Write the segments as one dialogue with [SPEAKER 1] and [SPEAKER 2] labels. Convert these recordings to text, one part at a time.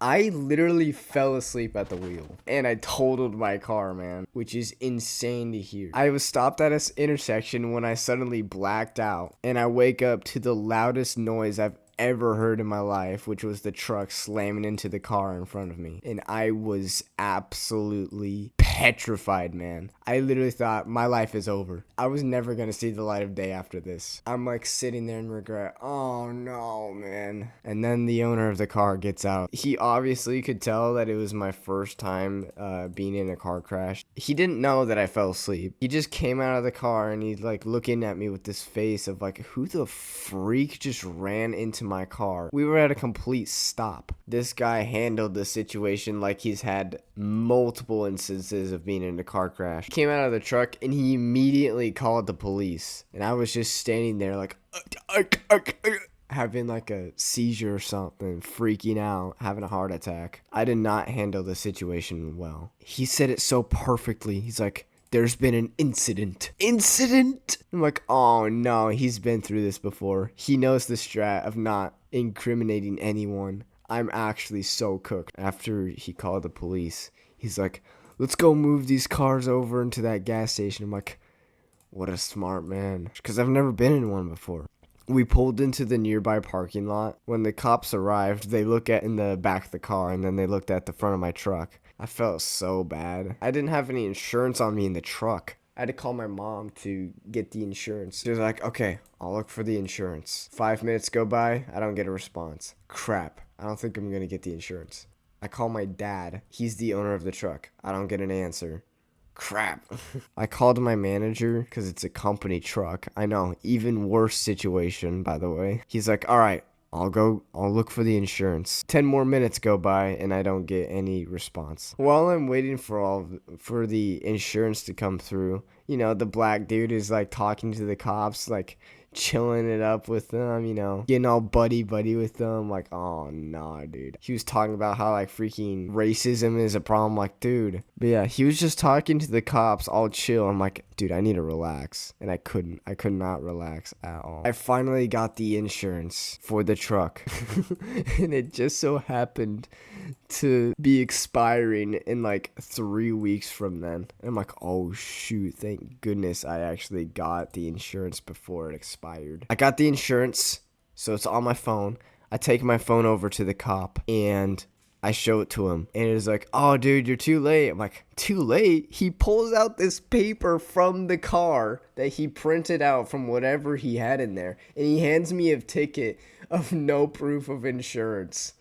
[SPEAKER 1] I literally fell asleep at the wheel and I totaled my car, man, which is insane to hear. I was stopped at an intersection when I suddenly blacked out and I wake up to the loudest noise I've ever heard in my life, which was the truck slamming into the car in front of me. And I was absolutely petrified, man. I literally thought my life is over. I was never gonna see the light of day after this. I'm like sitting there in regret. Oh no, man. And then the owner of the car gets out. He obviously could tell that it was my first time being in a car crash. He didn't know that I fell asleep. He just came out of the car and he's like looking at me with this face of like, who the freak just ran into my car? We were at a complete stop. This guy handled the situation like he's had multiple instances of being in a car crash. He came out of the truck and he immediately called the police. And I was just standing there like having like a seizure or something, freaking out, having a heart attack. I did not handle the situation well. He said it so perfectly. He's like, there's been an incident. Incident? I'm like, oh no, he's been through this before. He knows the strat of not incriminating anyone. I'm actually so cooked. After he called the police, he's like, let's go move these cars over into that gas station. I'm like, what a smart man. Because I've never been in one before. We pulled into the nearby parking lot. When the cops arrived, they looked at in the back of the car and then they looked at the front of my truck. I felt so bad. I didn't have any insurance on me in the truck. I had to call my mom to get the insurance. She was like, okay, I'll look for the insurance. 5 minutes go by, I don't get a response. Crap, I don't think I'm going to get the insurance. I call my dad. He's the owner of the truck. I don't get an answer. Crap. I called my manager because it's a company truck. I know, even worse situation, by the way. He's like, all right, I'll look for the insurance. 10 more minutes go by and I don't get any response. While I'm waiting for the insurance to come through, you know, the black dude is like talking to the cops, like chilling it up with them, you know, getting all buddy with them. Like, oh nah, dude. He was talking about how like freaking racism is a problem. Like, dude. But yeah, he was just talking to the cops all chill. I'm like, dude, I need to relax. And I could not relax at all. I finally got the insurance for the truck. And it just so happened to be expiring in like 3 weeks from then. And I'm like, oh shoot, thank goodness I actually got the insurance before it expired. I got the insurance, so it's on my phone. I take my phone over to the cop and I show it to him. And it's like, oh dude, you're too late. I'm like, too late? He pulls out this paper from the car that he printed out from whatever he had in there. And he hands me a ticket of no proof of insurance.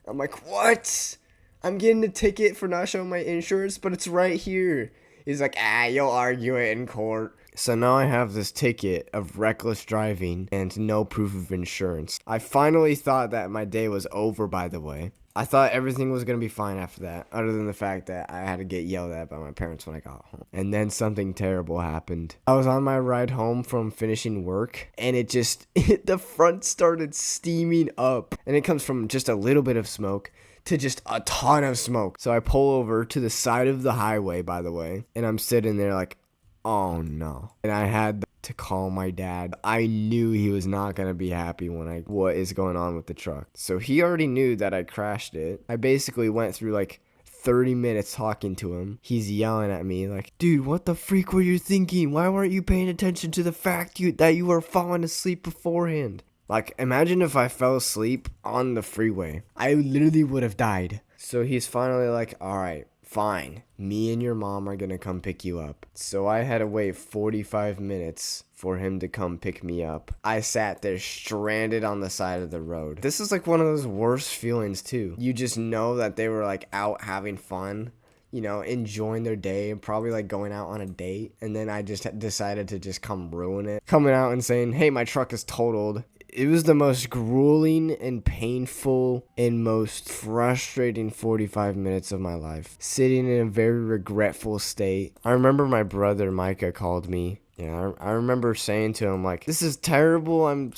[SPEAKER 1] I'm like, what? I'm getting a ticket for not showing my insurance, but it's right here. He's like, you'll argue it in court. So now I have this ticket of reckless driving and no proof of insurance. I finally thought that my day was over, by the way. I thought everything was going to be fine after that, other than the fact that I had to get yelled at by my parents when I got home. And then something terrible happened. I was on my ride home from finishing work, and the front started steaming up. And it comes from just a little bit of smoke to just a ton of smoke. So I pull over to the side of the highway, by the way, and I'm sitting there like, oh no. And I had to call my dad. I knew he was not going to be happy what is going on with the truck. So he already knew that I crashed it. I basically went through like 30 minutes talking to him. He's yelling at me like, dude, what the freak were you thinking? Why weren't you paying attention to the fact that you were falling asleep beforehand? Like, imagine if I fell asleep on the freeway. I literally would have died. So he's finally like, all right, fine. Me and your mom are gonna come pick you up. So I had to wait 45 minutes for him to come pick me up. I sat there stranded on the side of the road. This is like one of those worst feelings too. You just know that they were like out having fun, you know, enjoying their day and probably like going out on a date. And then I just decided to just come ruin it. Coming out and saying, hey, my truck is totaled. It was the most grueling and painful and most frustrating 45 minutes of my life. Sitting in a very regretful state. I remember my brother Micah called me Yeah, I remember saying to him, like, this is terrible. I'm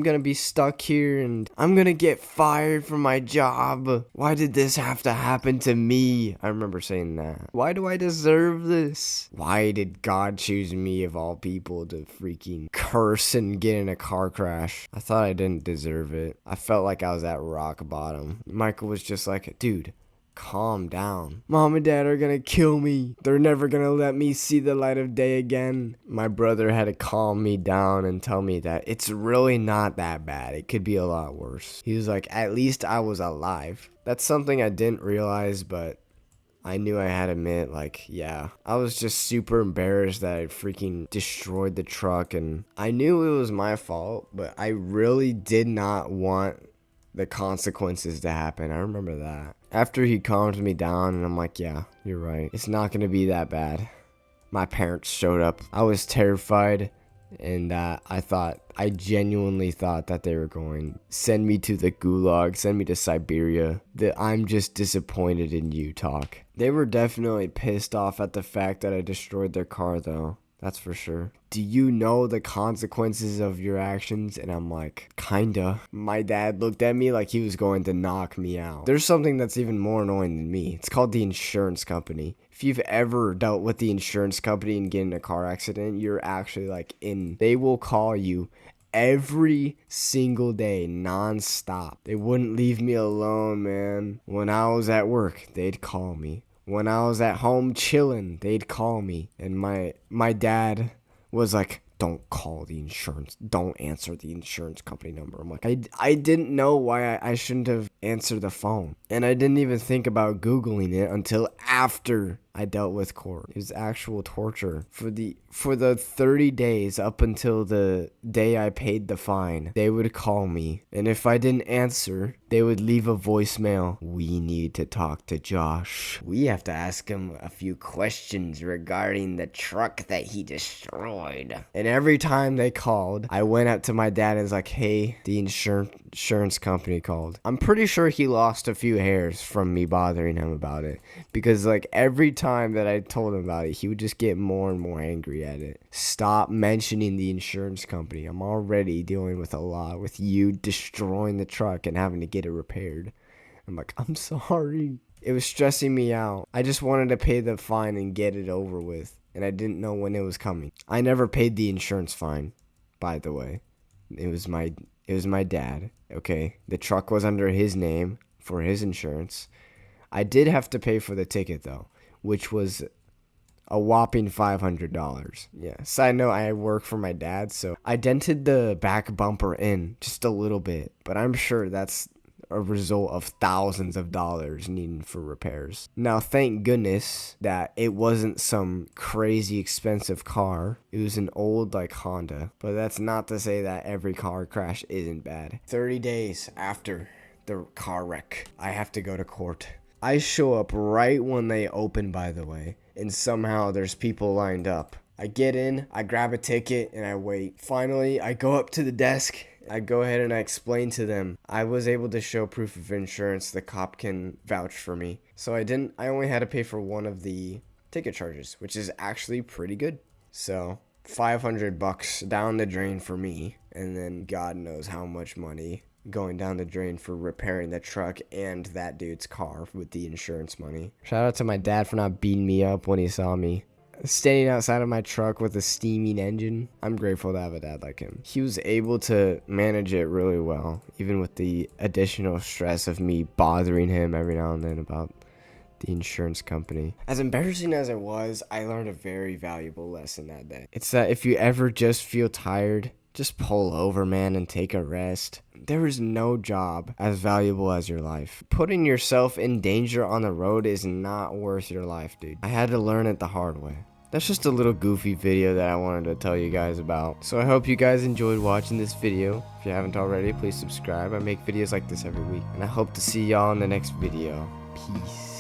[SPEAKER 1] gonna be stuck here and I'm gonna get fired from my job. Why did this have to happen to me? I remember saying that. Why do I deserve this? Why did God choose me of all people to freaking curse and get in a car crash? I thought I didn't deserve it. I felt like I was at rock bottom. Michael was just like, dude, calm down. Mom and dad are gonna kill me. They're never gonna let me see the light of day again. My brother had to calm me down and tell me that it's really not that bad. It could be a lot worse. He was like, at least I was alive. That's something I didn't realize, but I knew I had to admit, like, yeah, I was just super embarrassed that I freaking destroyed the truck, and I knew it was my fault, but I really did not want the consequences to happen. I remember that. After he calmed me down and I'm like, yeah, you're right. It's not going to be that bad. My parents showed up. I was terrified, and I genuinely thought that they were going to send me to the gulag, send me to Siberia. That I'm just disappointed in you talk. They were definitely pissed off at the fact that I destroyed their car though. That's for sure. Do you know the consequences of your actions? And I'm like, kinda. My dad looked at me like he was going to knock me out. There's something that's even more annoying than me. It's called the insurance company. If you've ever dealt with the insurance company and get in a car accident, you're actually like they will call you every single day, non-stop. They wouldn't leave me alone, man. When I was at work, they'd call me. When I was at home chilling, they'd call me. And my dad was like, don't call the insurance. Don't answer the insurance company number. I'm like, I didn't know why I shouldn't have answered the phone. And I didn't even think about Googling it until after I dealt with court. It was actual torture. For the 30 days up until the day I paid the fine, they would call me. And if I didn't answer, they would leave a voicemail. We need to talk to Josh. We have to ask him a few questions regarding the truck that he destroyed. And every time they called, I went up to my dad and was like, hey, the insurance company called. I'm pretty sure he lost a few hairs from me bothering him about it. Because like every time that I told him about it, he would just get more and more angry at it. Stop mentioning the insurance company. I'm already dealing with a lot with you destroying the truck and having to get it repaired. I'm like, I'm sorry. It was stressing me out. I just wanted to pay the fine and get it over with. And I didn't know when it was coming. I never paid the insurance fine, by the way. It was my dad, okay? The truck was under his name for his insurance. I did have to pay for the ticket, though, which was a whopping $500. Yeah, side note, I work for my dad, so I dented the back bumper in just a little bit, but I'm sure that's a result of thousands of dollars needed for repairs. Now, thank goodness that it wasn't some crazy expensive car. It was an old, like, Honda. But that's not to say that every car crash isn't bad. 30 days after the car wreck, I have to go to court. I show up right when they open, by the way, and somehow there's people lined up. I get in, I grab a ticket, and I wait. Finally, I go up to the desk. I go ahead and I explain to them I was able to show proof of insurance. The cop can vouch for me. So I only had to pay for one of the ticket charges, which is actually pretty good. So $500 down the drain for me. And then God knows how much money going down the drain for repairing the truck and that dude's car with the insurance money. Shout out to my dad for not beating me up when he saw me standing outside of my truck with a steaming engine. I'm grateful to have a dad like him. He was able to manage it really well, even with the additional stress of me bothering him every now and then about the insurance company. As embarrassing as it was, I learned a very valuable lesson that day. It's that if you ever just feel tired, just pull over, man, and take a rest. There is no job as valuable as your life. Putting yourself in danger on the road is not worth your life, dude. I had to learn it the hard way. That's just a little goofy video that I wanted to tell you guys about. So I hope you guys enjoyed watching this video. If you haven't already, please subscribe. I make videos like this every week. And I hope to see y'all in the next video. Peace.